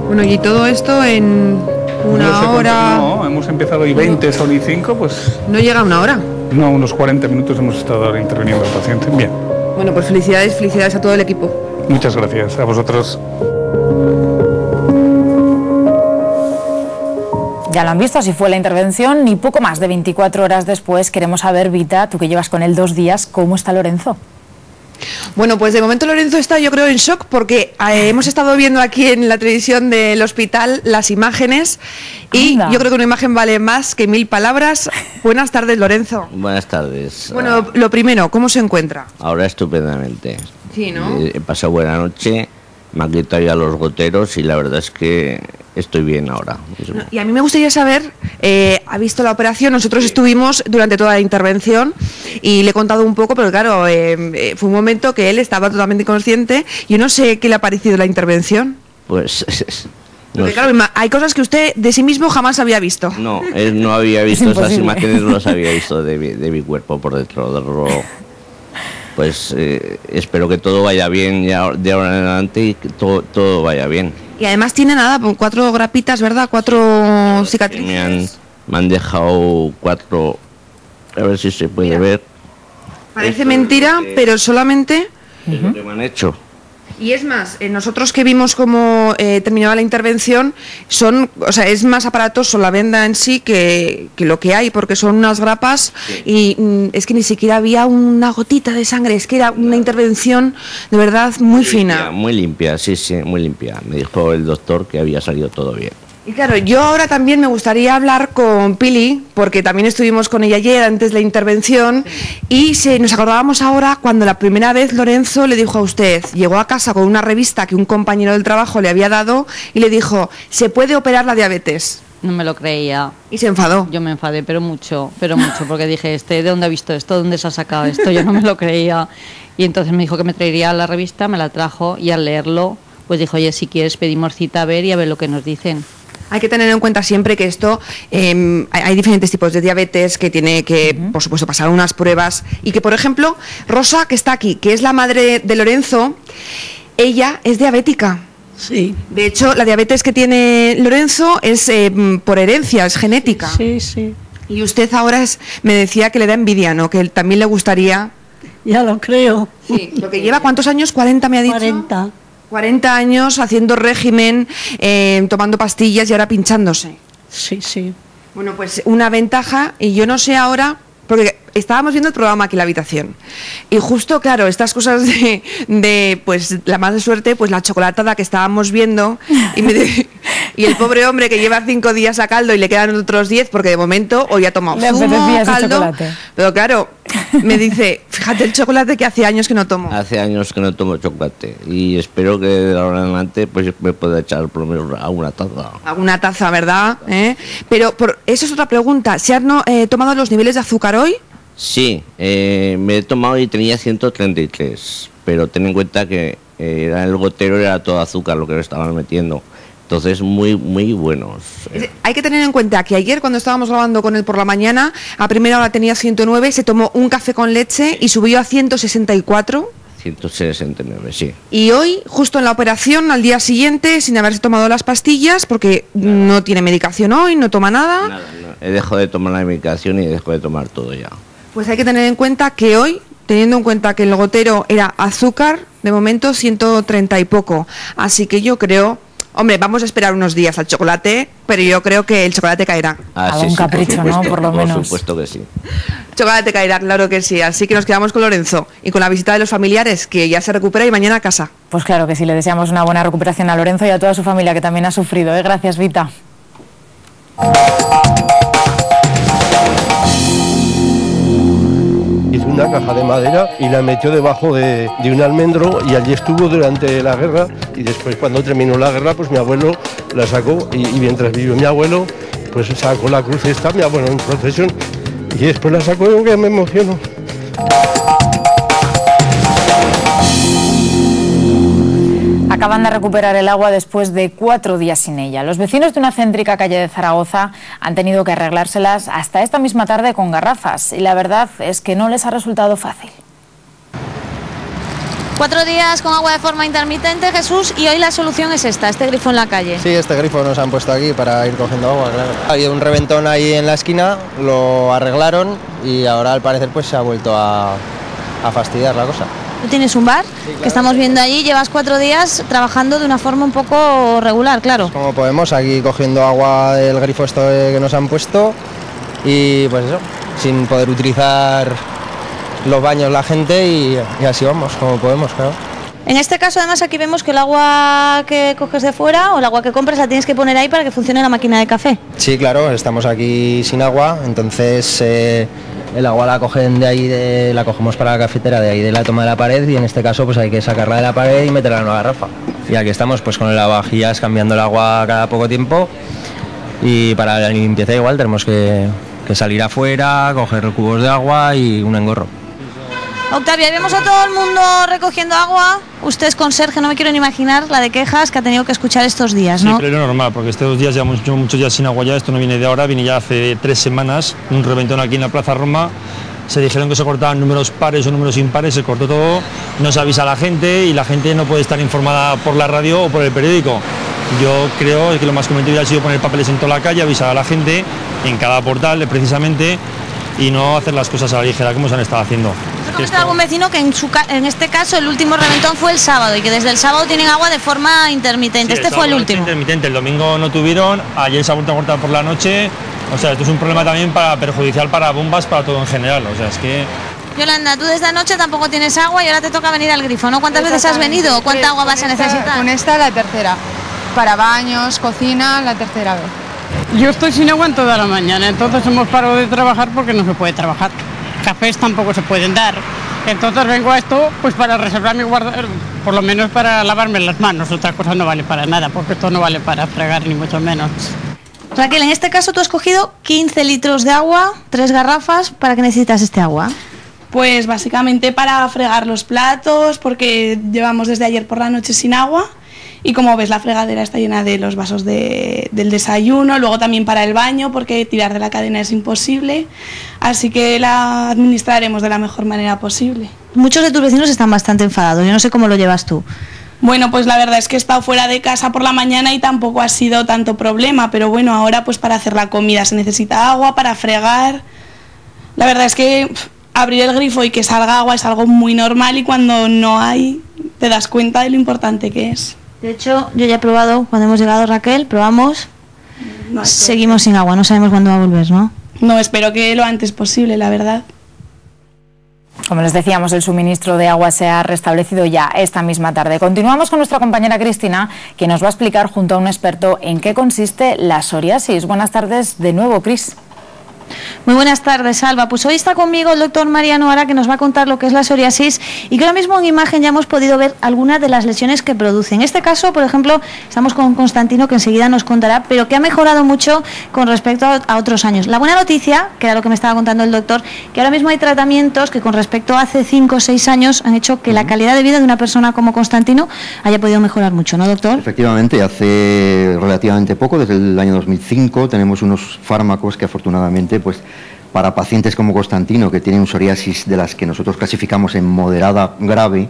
Speaker 5: Bueno, y todo esto en una hora...
Speaker 6: No, hemos empezado y 20, son y 5, pues...
Speaker 5: ¿No llega a una hora?
Speaker 6: No, unos 40 minutos hemos estado ahora interviniendo al paciente. Bien.
Speaker 5: Bueno, pues felicidades a todo el equipo.
Speaker 6: Muchas gracias, a vosotros.
Speaker 1: Ya lo han visto, así fue la intervención y poco más de 24 horas después queremos saber, Vita, tú que llevas con él 2 días, ¿cómo está Lorenzo?
Speaker 5: Bueno, pues de momento Lorenzo está, yo creo, en shock porque hemos estado viendo aquí en la televisión del hospital las imágenes y yo creo que una imagen vale más que 1000 palabras. Buenas tardes, Lorenzo.
Speaker 7: Buenas tardes.
Speaker 5: Bueno, lo primero, ¿cómo se encuentra?
Speaker 7: Ahora estupendamente.
Speaker 5: Sí, ¿no?
Speaker 7: He pasado buena noche, me han quitado ya los goteros y la verdad es que estoy bien ahora mismo.
Speaker 5: Y a mí me gustaría saber, ha visto la operación, nosotros estuvimos durante toda la intervención y le he contado un poco, pero claro, fue un momento que él estaba totalmente inconsciente. Yo no sé qué le ha parecido la intervención.
Speaker 7: Pues...
Speaker 5: Porque claro, hay cosas que usted de sí mismo jamás había visto.
Speaker 7: No, él no había visto esas imágenes, no las había visto de mi cuerpo por dentro del reloj. Pues espero que todo vaya bien de ahora en adelante y que todo vaya bien.
Speaker 5: Y además tiene nada, 4 grapitas, ¿verdad? 4 cicatrices.
Speaker 7: Me han dejado 4, a ver si se puede ver.
Speaker 5: Parece mentira, pero solamente...
Speaker 7: Es lo que me han hecho.
Speaker 5: Y es más, nosotros que vimos cómo terminaba la intervención, es más aparatoso la venda en sí que lo que hay, porque son unas grapas y es que ni siquiera había una gotita de sangre, es que era una intervención de verdad muy fina.
Speaker 7: Muy limpia, sí, muy limpia. Me dijo el doctor que había salido todo bien.
Speaker 5: Y claro, yo ahora también me gustaría hablar con Pili, porque también estuvimos con ella ayer antes de la intervención, y nos acordábamos ahora cuando la primera vez Lorenzo le dijo a usted, llegó a casa con una revista que un compañero del trabajo le había dado y le dijo, ¿se puede operar la diabetes?
Speaker 10: No me lo creía.
Speaker 5: ¿Y se enfadó?
Speaker 10: Yo me enfadé, pero mucho, porque dije, ¿de dónde ha visto esto? ¿Dónde se ha sacado esto? Yo no me lo creía. Y entonces me dijo que me traería la revista, me la trajo, y al leerlo, pues dijo, oye, si quieres pedimos cita a ver lo que nos dicen.
Speaker 5: Hay que tener en cuenta siempre que esto, hay diferentes tipos de diabetes que tiene que, por supuesto, pasar unas pruebas y que, por ejemplo, Rosa, que está aquí, que es la madre de Lorenzo, ella es diabética.
Speaker 23: Sí.
Speaker 5: De hecho, la diabetes que tiene Lorenzo es por herencia, es genética.
Speaker 23: Sí, sí.
Speaker 5: Y usted ahora me decía que le da envidia, ¿no? Que él también le gustaría...
Speaker 23: Ya lo creo.
Speaker 5: Sí, lo que lleva, ¿cuántos años? ¿40 me ha dicho?
Speaker 23: 40.
Speaker 5: 40 años haciendo régimen, tomando pastillas y ahora pinchándose.
Speaker 23: Sí, sí.
Speaker 5: Bueno, pues una ventaja, y yo no sé ahora, porque estábamos viendo el programa aquí en la habitación, y justo, claro, estas cosas de pues la mala suerte, pues la chocolatada que estábamos viendo, y el pobre hombre que lleva 5 días a caldo y le quedan otros 10, porque de momento hoy ha tomado zumo, caldo, pero claro, me dice, fíjate el chocolate que hace años que no tomo.
Speaker 7: Hace años que no tomo chocolate y espero que de ahora en adelante pues me pueda echar por lo menos a una taza.
Speaker 5: A una taza, ¿verdad? Pero eso es otra pregunta, ¿se han tomado los niveles de azúcar hoy?
Speaker 7: Sí, me he tomado y tenía 133, pero ten en cuenta que el gotero era todo azúcar lo que le estaban metiendo. Entonces, muy buenos.
Speaker 5: Hay que tener en cuenta que ayer, cuando estábamos grabando con él por la mañana, a primera hora tenía 109, se tomó un café con leche y subió a 164.
Speaker 7: 169, sí.
Speaker 5: Y hoy, justo en la operación, al día siguiente, sin haberse tomado las pastillas, porque no tiene medicación hoy, no toma nada.
Speaker 7: Nada, no. He dejado de tomar la medicación y he dejado de tomar todo ya.
Speaker 5: Pues hay que tener en cuenta que hoy, teniendo en cuenta que el gotero era azúcar, de momento 130 y poco. Así que yo creo... Hombre, vamos a esperar unos días al chocolate, pero yo creo que el chocolate caerá.
Speaker 1: Algún capricho, ¿no? Por lo menos.
Speaker 7: Por supuesto que sí.
Speaker 5: Chocolate caerá, claro que sí. Así que nos quedamos con Lorenzo y con la visita de los familiares, que ya se recupera y mañana a casa.
Speaker 1: Pues claro que sí, le deseamos una buena recuperación a Lorenzo y a toda su familia, que también ha sufrido. Gracias, Vita.
Speaker 2: Hizo una caja de madera y la metió debajo de un almendro y allí estuvo durante la guerra, y después cuando terminó la guerra pues mi abuelo la sacó y mientras vivió mi abuelo pues sacó la cruz esta, mi abuelo en procesión, y después la sacó y que me emociono.
Speaker 1: Acaban de recuperar el agua después de 4 días sin ella. Los vecinos de una céntrica calle de Zaragoza han tenido que arreglárselas hasta esta misma tarde con garrafas, y la verdad es que no les ha resultado fácil.
Speaker 13: 4 días con agua de forma intermitente, Jesús, y hoy la solución es esta, este grifo en la calle.
Speaker 3: Sí, este grifo nos han puesto aquí para ir cogiendo agua, claro. Ha habido un reventón ahí en la esquina, lo arreglaron y ahora al parecer pues se ha vuelto a fastidiar la cosa.
Speaker 13: Tú tienes un bar, sí, claro, que estamos viendo allí, llevas 4 días trabajando de una forma un poco regular, claro.
Speaker 3: Como podemos, aquí cogiendo agua del grifo esto que nos han puesto y pues eso, sin poder utilizar
Speaker 9: los baños la gente y así vamos, como podemos, claro.
Speaker 13: En este caso, además, aquí vemos que el agua que coges de fuera o el agua que compras la tienes que poner ahí para que funcione la máquina de café.
Speaker 9: Sí, claro, estamos aquí sin agua, entonces el agua la cogen de ahí, la cogemos para la cafetera de ahí de la toma de la pared y en este caso pues hay que sacarla de la pared y meterla en una garrafa. Y aquí estamos pues con el lavavajillas cambiando el agua cada poco tiempo y para la limpieza igual tenemos que salir afuera, coger cubos de agua y un engorro.
Speaker 13: Octavia, vemos a todo el mundo recogiendo agua. Usted es conserje, no me quiero ni imaginar la de quejas que ha tenido que escuchar estos días, ¿no?
Speaker 14: Sí, pero es normal, porque estos días llevamos muchos días sin agua ya, esto no viene de ahora, viene ya hace 3 semanas, un reventón aquí en la Plaza Roma, se dijeron que se cortaban números pares o números impares, se cortó todo, no se avisa a la gente y la gente no puede estar informada por la radio o por el periódico. Yo creo que lo más conveniente hubiera sido poner papeles en toda la calle, avisar a la gente, en cada portal precisamente, y no hacer las cosas a la ligera como se han estado haciendo.
Speaker 13: ¿Me comenta algún vecino que en este caso el último reventón fue el sábado y que desde el sábado tienen agua de forma intermitente?
Speaker 14: Sí,
Speaker 13: este fue el último.
Speaker 14: Intermitente, el domingo no tuvieron, ayer se ha vuelto a cortar por la noche, o sea, esto es un problema también perjudicial para bombas, para todo en general, o sea, es que...
Speaker 13: Yolanda, tú desde anoche tampoco tienes agua y ahora te toca venir al grifo, ¿no? ¿Cuántas veces has venido? ¿Cuánta agua vas a necesitar?
Speaker 5: Con esta la tercera, para baños, cocina, la tercera vez.
Speaker 22: Yo estoy sin agua en toda la mañana, entonces hemos parado de trabajar porque no se puede trabajar. Cafés tampoco se pueden dar. Entonces vengo a esto pues para reservarme y guardar, por lo menos para lavarme las manos. Otra cosa no vale para nada, porque esto no vale para fregar ni mucho menos.
Speaker 13: Raquel, en este caso tú has cogido 15 litros de agua, 3 garrafas. ¿Para qué necesitas este agua?
Speaker 11: Pues básicamente para fregar los platos, porque llevamos desde ayer por la noche sin agua. Y como ves, la fregadera está llena de los vasos del desayuno, luego también para el baño, porque tirar de la cadena es imposible, así que la administraremos de la mejor manera posible.
Speaker 13: Muchos de tus vecinos están bastante enfadados, yo no sé cómo lo llevas tú.
Speaker 11: Bueno, pues la verdad es que he estado fuera de casa por la mañana y tampoco ha sido tanto problema, pero bueno, ahora pues para hacer la comida se necesita agua, para fregar. La verdad es que abrir el grifo y que salga agua es algo muy normal y cuando no hay te das cuenta de lo importante que es.
Speaker 13: De hecho, yo ya he probado, cuando hemos llegado, Raquel, probamos, seguimos sin agua, no sabemos cuándo va a volver, ¿no?
Speaker 11: No, espero que lo antes posible, la verdad.
Speaker 1: Como les decíamos, el suministro de agua se ha restablecido ya esta misma tarde. Continuamos con nuestra compañera Cristina, que nos va a explicar junto a un experto en qué consiste la psoriasis. Buenas tardes de nuevo, Cris.
Speaker 13: Muy buenas tardes, Alba. Pues hoy está conmigo el doctor Mariano Ara, que nos va a contar lo que es la psoriasis y que ahora mismo en imagen ya hemos podido ver algunas de las lesiones que produce. En este caso, por ejemplo, estamos con Constantino, que enseguida nos contará, pero que ha mejorado mucho con respecto a otros años. La buena noticia, que era lo que me estaba contando el doctor, que ahora mismo hay tratamientos que con respecto a hace 5 o 6 años han hecho que la calidad de vida de una persona como Constantino haya podido mejorar mucho, ¿no, doctor?
Speaker 12: Efectivamente, hace relativamente poco, desde el año 2005, tenemos unos fármacos que afortunadamente pues para pacientes como Constantino, que tienen un psoriasis de las que nosotros clasificamos en moderada grave,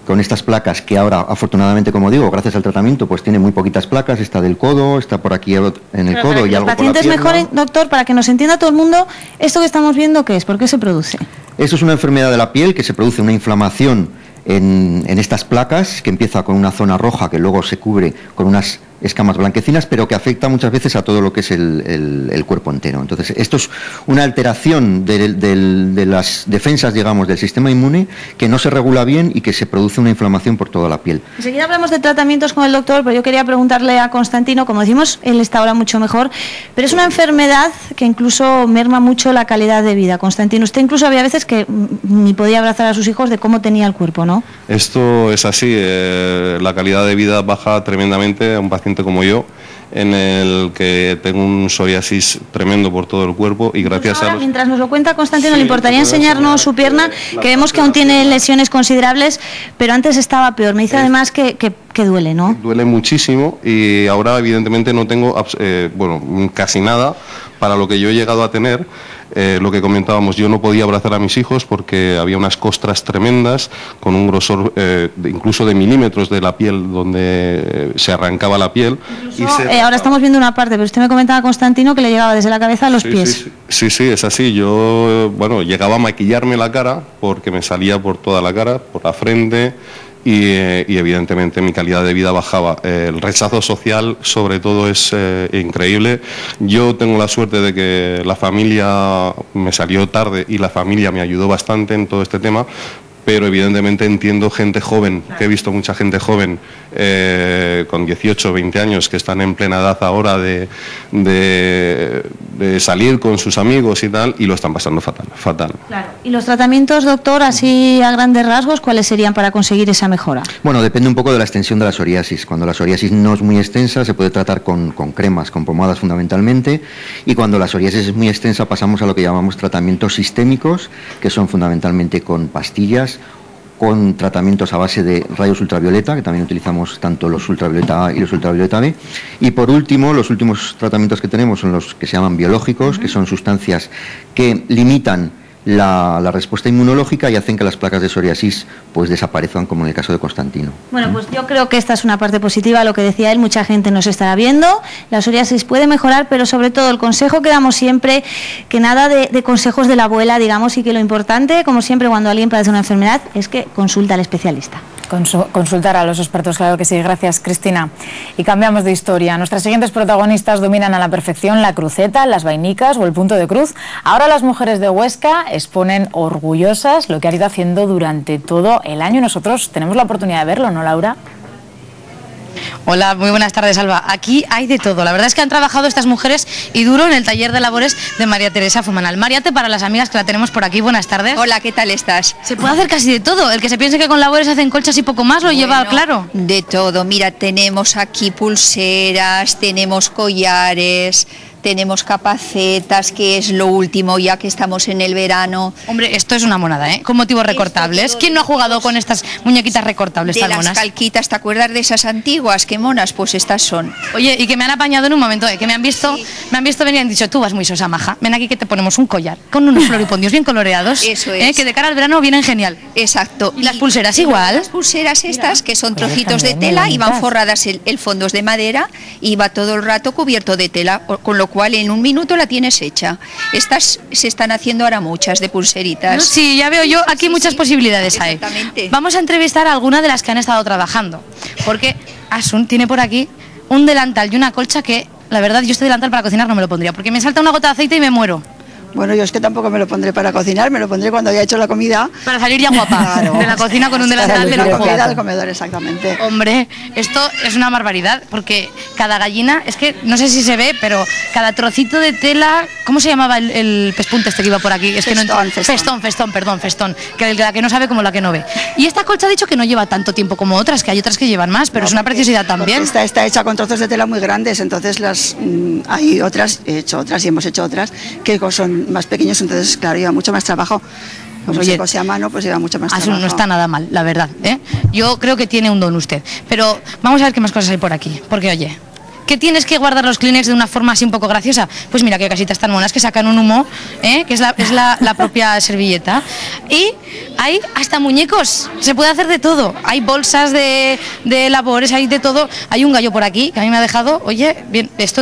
Speaker 12: con estas placas que ahora, afortunadamente, como digo, gracias al tratamiento, pues tiene muy poquitas placas, está del codo, está por aquí en el codo y algo por la pierna.
Speaker 13: Los pacientes mejoren, doctor, para que nos entienda todo el mundo, esto que estamos viendo, ¿qué es? ¿Por qué se produce?
Speaker 12: Esto es una enfermedad de la piel que se produce una inflamación en estas placas, que empieza con una zona roja que luego se cubre con unas escamas blanquecinas, pero que afecta muchas veces a todo lo que es el cuerpo entero. Entonces, esto es una alteración de las defensas, digamos, del sistema inmune, que no se regula bien y que se produce una inflamación por toda la piel.
Speaker 13: Enseguida hablamos de tratamientos con el doctor, pero yo quería preguntarle a Constantino, como decimos, él está ahora mucho mejor, pero es una enfermedad que incluso merma mucho la calidad de vida. Constantino, usted incluso había veces que ni podía abrazar a sus hijos de cómo tenía el cuerpo, ¿no?
Speaker 24: Esto es así, la calidad de vida baja tremendamente a un paciente como yo, en el que tengo un psoriasis tremendo por todo el cuerpo y gracias
Speaker 13: ahora,
Speaker 24: a los...
Speaker 13: Mientras nos lo cuenta Constantino, le importaría enseñarnos su pierna, que vemos que aún tiene lesiones considerables, pero antes estaba peor. Me dice además que duele, ¿no?
Speaker 24: Duele muchísimo y ahora evidentemente no tengo casi nada para lo que yo he llegado a tener. Lo que comentábamos, yo no podía abrazar a mis hijos porque había unas costras tremendas con un grosor incluso de milímetros de la piel donde se arrancaba la piel.
Speaker 13: Ahora estamos viendo una parte, pero usted me comentaba, Constantino, que le llegaba desde la cabeza a los pies.
Speaker 24: Sí, es así. Yo, llegaba a maquillarme la cara porque me salía por toda la cara, por la frente y evidentemente mi calidad de vida bajaba. El rechazo social sobre todo es increíble. Yo tengo la suerte de que la familia me salió tarde y la familia me ayudó bastante en todo este tema, pero evidentemente entiendo gente joven, que he visto mucha gente joven con 18 o 20 años que están en plena edad ahora de salir con sus amigos y tal, y lo están pasando fatal.
Speaker 13: Claro. ¿Y los tratamientos, doctor, así a grandes rasgos, cuáles serían para conseguir esa mejora?
Speaker 12: Bueno, depende un poco de la extensión de la psoriasis. Cuando la psoriasis no es muy extensa, se puede tratar con cremas, con pomadas fundamentalmente, y cuando la psoriasis es muy extensa pasamos a lo que llamamos tratamientos sistémicos, que son fundamentalmente con pastillas, con tratamientos a base de rayos ultravioleta, que también utilizamos tanto los ultravioleta A y los ultravioleta B. Y por último, los últimos tratamientos que tenemos son los que se llaman biológicos, que son sustancias que limitan la respuesta inmunológica y hacen que las placas de psoriasis pues desaparezcan, como en el caso de Constantino.
Speaker 13: Bueno, pues yo creo que esta es una parte positiva, lo que decía él, mucha gente nos estará viendo, la psoriasis puede mejorar, pero sobre todo el consejo que damos siempre, que nada de consejos de la abuela, digamos, y que lo importante, como siempre cuando alguien padece una enfermedad, es que consulta al especialista.
Speaker 1: Consultar a los expertos, claro que sí. Gracias, Cristina. Y cambiamos de historia. Nuestras siguientes protagonistas dominan a la perfección la cruceta, las vainicas o el punto de cruz. Ahora las mujeres de Huesca exponen orgullosas lo que han ido haciendo durante todo el año. Nosotros tenemos la oportunidad de verlo, ¿no, Laura?
Speaker 16: Hola, muy buenas tardes, Alba. Aquí hay de todo. La verdad es que han trabajado estas mujeres y duro en el taller de labores de María Teresa Fumanal. Mariate, para las amigas que la tenemos por aquí, buenas tardes.
Speaker 17: Hola, ¿qué tal estás?
Speaker 16: Se puede hacer casi de todo. El que se piense que con labores hacen colchas y poco más lo lleva claro.
Speaker 17: De todo. Mira, tenemos aquí pulseras, tenemos collares, tenemos capacetas, que es lo último ya que estamos en el verano.
Speaker 16: Hombre, esto es una monada, ¿eh? Con motivos recortables. ¿Quién no ha jugado con estas muñequitas recortables tan monas?
Speaker 17: De las calquitas, ¿te acuerdas de esas antiguas? ¿Qué monas? Pues estas son.
Speaker 16: Oye, y que me han apañado en un momento, que me han visto venir y han dicho, tú vas muy sosa, maja, ven aquí que te ponemos un collar con unos floripondios bien coloreados.
Speaker 17: Eso es.
Speaker 16: Que de cara al verano vienen genial.
Speaker 17: Exacto.
Speaker 16: Y las pulseras igual.
Speaker 17: Las pulseras estas, que son trocitos de tela y van forradas, el fondo es de madera y va todo el rato cubierto de tela, con lo cual en un minuto la tienes hecha. Estas se están haciendo ahora muchas de pulseritas.
Speaker 16: No, sí, ya veo yo aquí muchas posibilidades hay. Vamos a entrevistar a alguna de las que han estado trabajando, porque Asun tiene por aquí un delantal y una colcha que, la verdad, yo este delantal para cocinar no me lo pondría, porque me salta una gota de aceite y me muero.
Speaker 18: Bueno, yo es que tampoco me lo pondré para cocinar, me lo pondré cuando haya hecho la comida.
Speaker 16: Para salir ya guapa, claro, de la cocina con un delantal de
Speaker 18: la
Speaker 16: lujo.
Speaker 18: comida al comedor, exactamente.
Speaker 16: Hombre, esto es una barbaridad, porque cada gallina, es que no sé si se ve, pero cada trocito de tela, ¿cómo se llamaba el pespunte este que iba por aquí? Es
Speaker 18: festón,
Speaker 16: que no, festón, que la que no sabe como la que no ve. Y esta colcha ha dicho que no lleva tanto tiempo como otras, que hay otras que llevan más, pero no, es una preciosidad también.
Speaker 18: Esta está hecha con trozos de tela muy grandes, entonces hay otras, he hecho otras y hemos hecho otras que son más pequeños, entonces claro, lleva mucho más trabajo. Como se cose a mano, pues lleva mucho más trabajo.
Speaker 16: No está nada mal, la verdad, ¿eh? Yo creo que tiene un don usted. Pero vamos a ver qué más cosas hay por aquí. Porque, oye, ¿qué tienes que guardar los Kleenex de una forma así un poco graciosa? Pues mira, qué casitas tan monas que sacan un humo, que es la propia servilleta. Y hay hasta muñecos, se puede hacer de todo. Hay bolsas de labores, hay de todo. Hay un gallo por aquí que a mí me ha dejado, oye, bien, esto